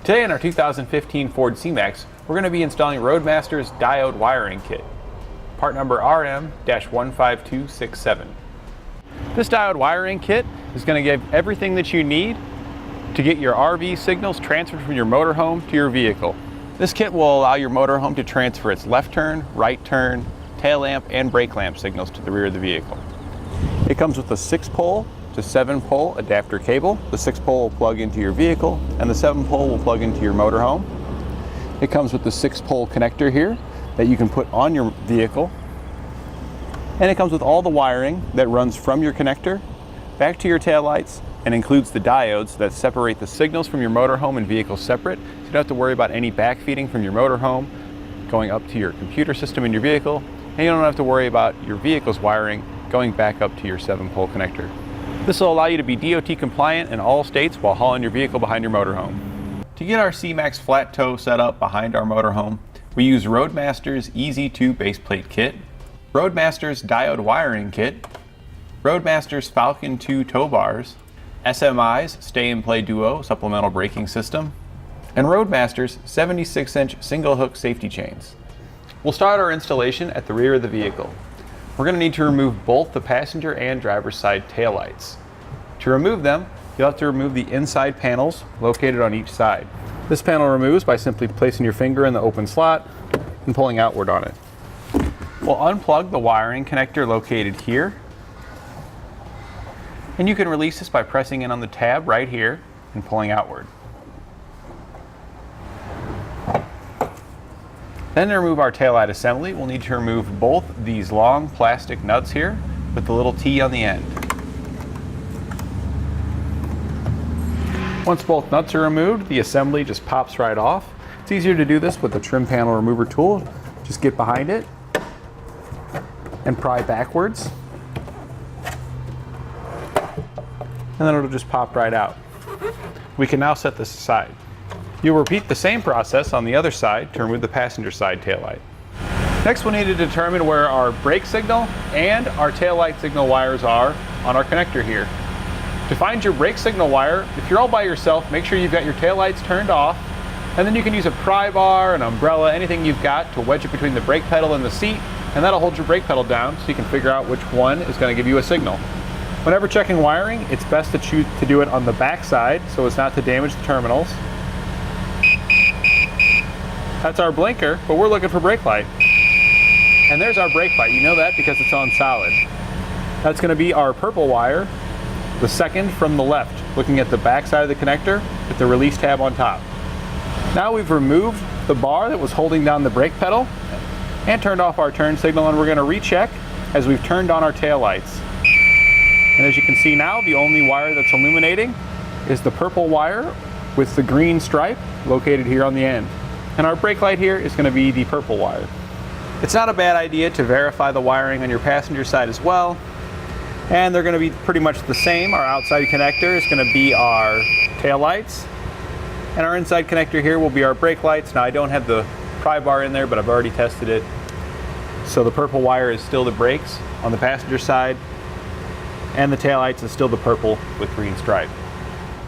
Today in our 2015 Ford C-Max, we're going to be installing Roadmaster's Diode wiring kit, part number RM-15267. This diode wiring kit is going to give everything that you need to get your RV signals transferred from your motorhome to your vehicle. This kit will allow your motorhome to transfer its left turn, right turn, tail lamp, and brake lamp signals to the rear of the vehicle. It comes with a 6-pole to 7-pole adapter cable. The 6-pole will plug into your vehicle and the 7-pole will plug into your motorhome. It comes with the 6-pole connector here that you can put on your vehicle. And it comes with all the wiring that runs from your connector back to your taillights and includes the diodes that separate the signals from your motorhome and vehicle separate, so you don't have to worry about any backfeeding from your motorhome going up to your computer system in your vehicle, and you don't have to worry about your vehicle's wiring going back up to your 7-pole connector. This will allow you to be DOT compliant in all states while hauling your vehicle behind your motorhome. To get our C-Max flat tow set up behind our motorhome, we use Roadmaster's EZ2 baseplate kit, Roadmaster's diode wiring kit, Roadmaster's Falcon 2 tow bars, SMI's Stay and Play Duo supplemental braking system, and Roadmaster's 76-inch single hook safety chains. We'll start our installation at the rear of the vehicle. We're going to need to remove both the passenger and driver's side taillights. To remove them, you'll have to remove the inside panels located on each side. This panel removes by simply placing your finger in the open slot and pulling outward on it. We'll unplug the wiring connector located here, and you can release this by pressing in on the tab right here and pulling outward. Then to remove our taillight assembly, we'll need to remove both these long plastic nuts here with the little T on the end. Once both nuts are removed, the assembly just pops right off. It's easier to do this with the trim panel remover tool. Just get behind it and pry backwards, and then it'll just pop right out. We can now set this aside. You'll repeat the same process on the other side to remove the passenger side taillight. Next, we'll need to determine where our brake signal and our taillight signal wires are on our connector here. To find your brake signal wire, if you're all by yourself, make sure you've got your taillights turned off, and then you can use a pry bar, an umbrella, anything you've got to wedge it between the brake pedal and the seat, and that'll hold your brake pedal down so you can figure out which one is going to give you a signal. Whenever checking wiring, it's best to choose to do it on the back side so as not to damage the terminals. That's our blinker, but we're looking for brake light. And there's our brake light. You know that because it's on solid. That's going to be our purple wire, the second from the left, looking at the back side of the connector with the release tab on top. Now we've removed the bar that was holding down the brake pedal and turned off our turn signal, and we're going to recheck as we've turned on our tail lights. And as you can see now, the only wire that's illuminating is the purple wire with the green stripe located here on the end. And our brake light here is going to be the purple wire. It's not a bad idea to verify the wiring on your passenger side as well. And they're going to be pretty much the same. Our outside connector is going to be our tail lights, and our inside connector here will be our brake lights. Now I don't have the pry bar in there, but I've already tested it. So the purple wire is still the brakes on the passenger side, and the tail lights is still the purple with green stripe.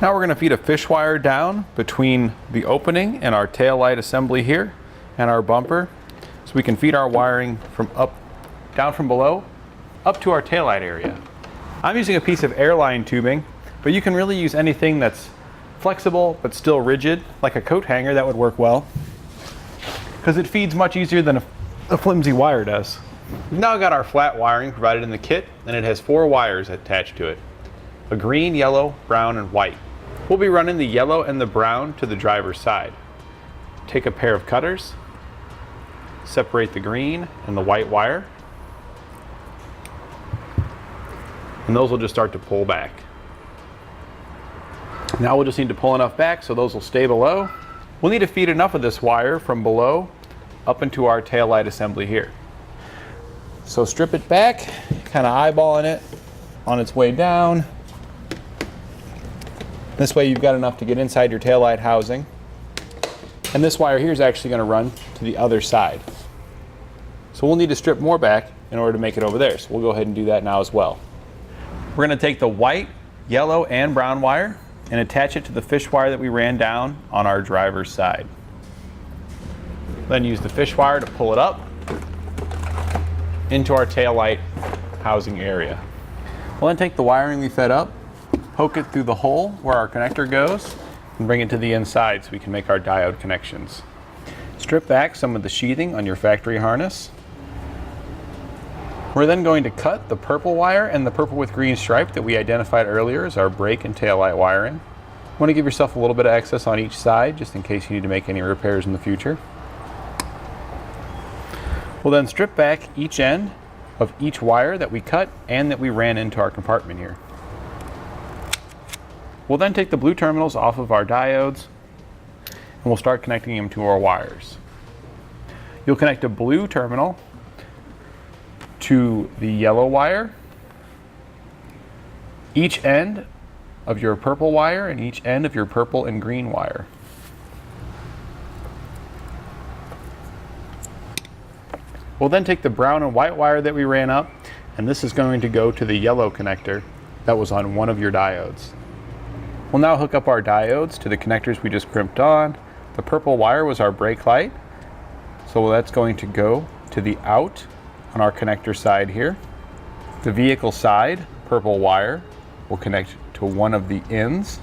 Now we're going to feed a fish wire down between the opening and our tail light assembly here and our bumper, so we can feed our wiring down from below up to our tail light area. I'm using a piece of airline tubing, but you can really use anything that's flexible but still rigid, like a coat hanger. That would work well because it feeds much easier than a flimsy wire does. We've now got our flat wiring provided in the kit, and it has 4 wires attached to it: a green, yellow, brown, and white. We'll be running the yellow and the brown to the driver's side. Take a pair of cutters, separate the green and the white wire, and those will just start to pull back. Now we'll just need to pull enough back so those will stay below. We'll need to feed enough of this wire from below up into our tail light assembly here. So strip it back, kind of eyeballing it on its way down. This way you've got enough to get inside your taillight housing. And this wire here is actually going to run to the other side. So we'll need to strip more back in order to make it over there. So we'll go ahead and do that now as well. We're going to take the white, yellow, and brown wire, and attach it to the fish wire that we ran down on our driver's side. Then use the fish wire to pull it up into our taillight housing area. We'll then take the wiring we fed up, poke it through the hole where our connector goes, and bring it to the inside so we can make our diode connections. Strip back some of the sheathing on your factory harness. We're then going to cut the purple wire and the purple with green stripe that we identified earlier as our brake and taillight wiring. You want to give yourself a little bit of excess on each side just in case you need to make any repairs in the future. We'll then strip back each end of each wire that we cut and that we ran into our compartment here. We'll then take the blue terminals off of our diodes and we'll start connecting them to our wires. You'll connect a blue terminal to the yellow wire, each end of your purple wire and each end of your purple and green wire. We'll then take the brown and white wire that we ran up, and this is going to go to the yellow connector that was on one of your diodes. We'll now hook up our diodes to the connectors we just crimped on. The purple wire was our brake light, so that's going to go to the out on our connector side here. The vehicle side purple wire will connect to one of the ins,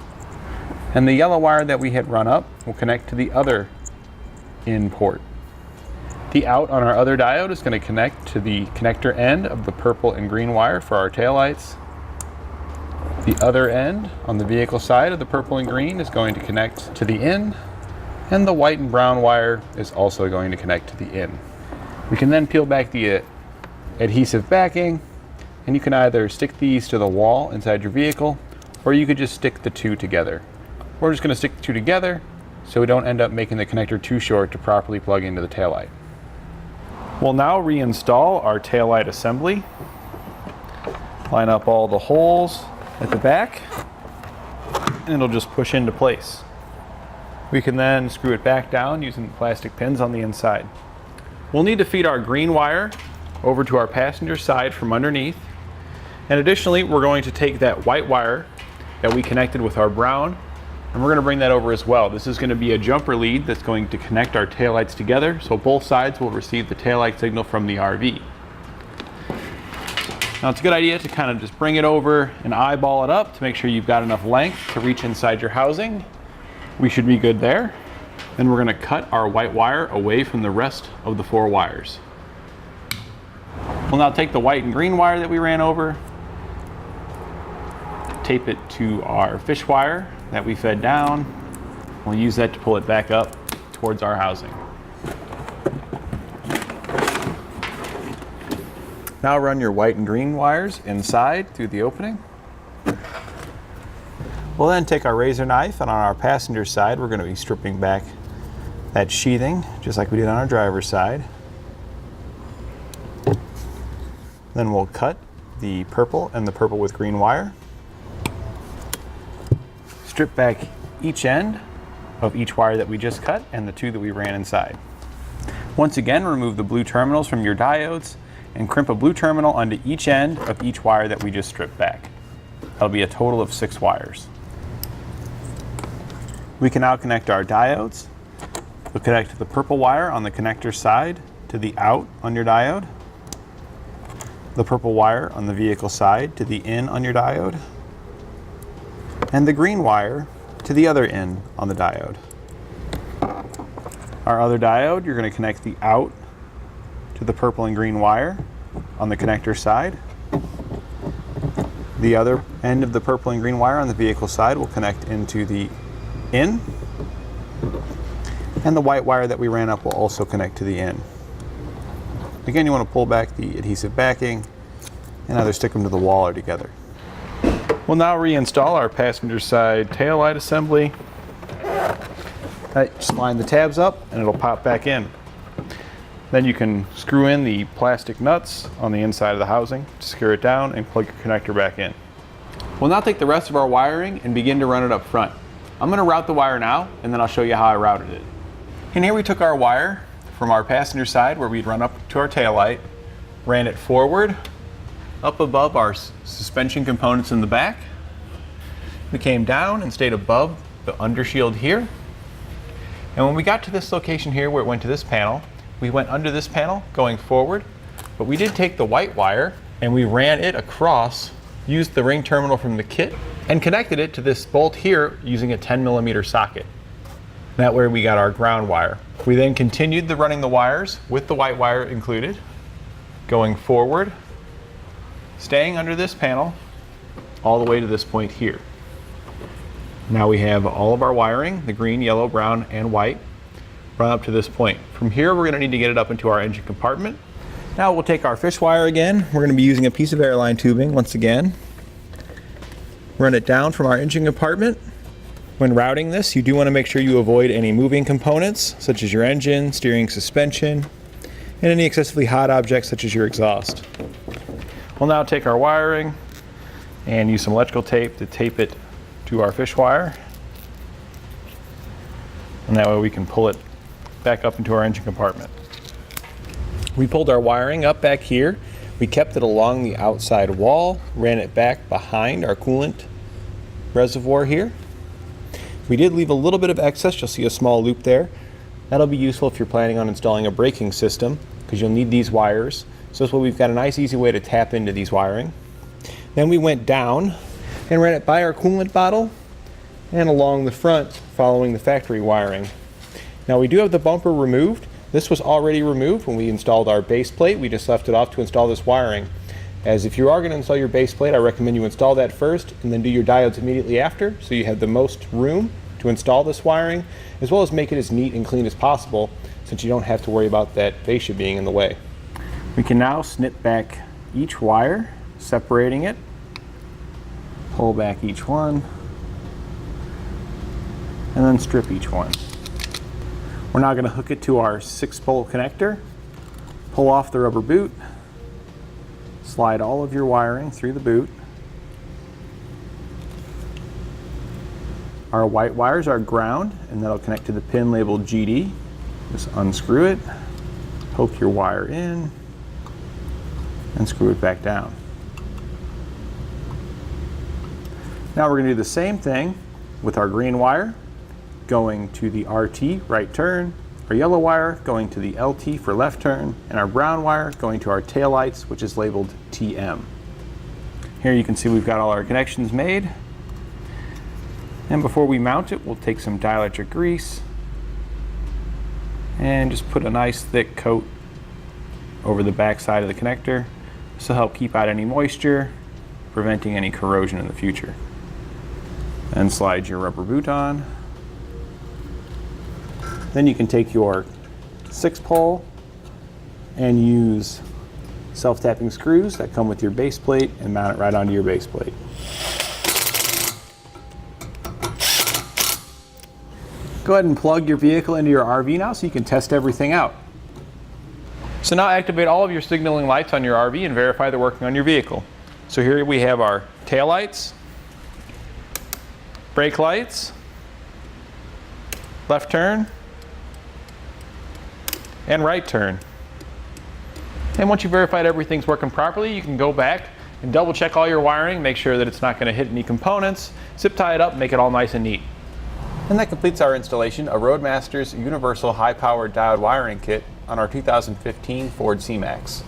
and the yellow wire that we had run up will connect to the other in port. The out on our other diode is going to connect to the connector end of the purple and green wire for our taillights. The other end on the vehicle side of the purple and green is going to connect to the in, and the white and brown wire is also going to connect to the in. We can then peel back the adhesive backing, and you can either stick these to the wall inside your vehicle, or you could just stick the two together. We're just going to stick the two together so we don't end up making the connector too short to properly plug into the taillight. We'll now reinstall our taillight assembly. Line up all the holes at the back, and it'll just push into place. We can then screw it back down using plastic pins on the inside. We'll need to feed our green wire over to our passenger side from underneath. And additionally, we're going to take that white wire that we connected with our brown, and we're going to bring that over as well. This is going to be a jumper lead that's going to connect our taillights together, so both sides will receive the taillight signal from the RV. Now it's a good idea to kind of just bring it over and eyeball it up to make sure you've got enough length to reach inside your housing. We should be good there. Then we're going to cut our white wire away from the rest of the four wires. We'll now take the white and green wire that we ran over, tape it to our fish wire that we fed down. We'll use that to pull it back up towards our housing. Now run your white and green wires inside through the opening. We'll then take our razor knife, and on our passenger side we're going to be stripping back that sheathing just like we did on our driver's side. Then we'll cut the purple and the purple with green wire. Strip back each end of each wire that we just cut and the two that we ran inside. Once again, remove the blue terminals from your diodes and crimp a blue terminal onto each end of each wire that we just stripped back. That'll be a total of 6 wires. We can now connect our diodes. We'll connect the purple wire on the connector side to the out on your diode, the purple wire on the vehicle side to the in on your diode, and the green wire to the other in on the diode. Our other diode, you're going to connect the out to the purple and green wire on the connector side. The other end of the purple and green wire on the vehicle side will connect into the in, and the white wire that we ran up will also connect to the in. Again, you want to pull back the adhesive backing and either stick them to the wall or together. We'll now reinstall our passenger side taillight assembly. Just line the tabs up and it'll pop back in. Then you can screw in the plastic nuts on the inside of the housing, secure it down, and plug your connector back in. We'll now take the rest of our wiring and begin to run it up front. I'm going to route the wire now, and then I'll show you how I routed it. And here we took our wire from our passenger side where we'd run up to our taillight, ran it forward, up above our suspension components in the back, We came down and stayed above the undershield here. And when we got to this location here where it went to this panel, we went under this panel going forward, but we did take the white wire and we ran it across, used the ring terminal from the kit, and connected it to this bolt here using a 10mm socket. That way we got our ground wire. We then continued running the wires with the white wire included, going forward, staying under this panel, all the way to this point here. Now we have all of our wiring, the green, yellow, brown, and white, run up to this point. From here, we're gonna need to get it up into our engine compartment. Now we'll take our fish wire again. We're gonna be using a piece of airline tubing once again. Run it down from our engine compartment. When routing this, you do wanna make sure you avoid any moving components, such as your engine, steering, suspension, and any excessively hot objects, such as your exhaust. We'll now take our wiring and use some electrical tape to tape it to our fish wire, and that way we can pull it back up into our engine compartment. We pulled our wiring up back here. We kept it along the outside wall, ran it back behind our coolant reservoir here. We did leave a little bit of excess. You'll see a small loop there. That'll be useful if you're planning on installing a braking system, because you'll need these wires. So this way we've got a nice easy way to tap into these wiring. Then we went down and ran it by our coolant bottle and along the front following the factory wiring. Now we do have the bumper removed. This was already removed when we installed our base plate. We just left it off to install this wiring. As if you are going to install your base plate, I recommend you install that first and then do your diodes immediately after, so you have the most room to install this wiring, as well as make it as neat and clean as possible, since you don't have to worry about that fascia being in the way. We can now snip back each wire, separating it. Pull back each one, and then strip each one. We're now going to hook it to our 6-pole connector, pull off the rubber boot, slide all of your wiring through the boot. Our white wires are ground, and that'll connect to the pin labeled GD. Just unscrew it, poke your wire in, and screw it back down. Now we're going to do the same thing with our green wire going to the RT, right turn, our yellow wire going to the LT for left turn, and our brown wire going to our taillights, which is labeled TM. Here you can see we've got all our connections made. And before we mount it, we'll take some dielectric grease and just put a nice thick coat over the back side of the connector. This will help keep out any moisture, preventing any corrosion in the future. And slide your rubber boot on. Then you can take your 6-pole and use self-tapping screws that come with your base plate and mount it right onto your base plate. Go ahead and plug your vehicle into your RV now so you can test everything out. So now activate all of your signaling lights on your RV and verify they're working on your vehicle. So here we have our tail lights, brake lights, left turn, and right turn. And once you verified everything's working properly, you can go back and double check all your wiring, make sure that it's not going to hit any components, zip tie it up, make it all nice and neat. And that completes our installation of Roadmaster's Universal High-Powered Diode Wiring Kit on our 2015 Ford C-Max.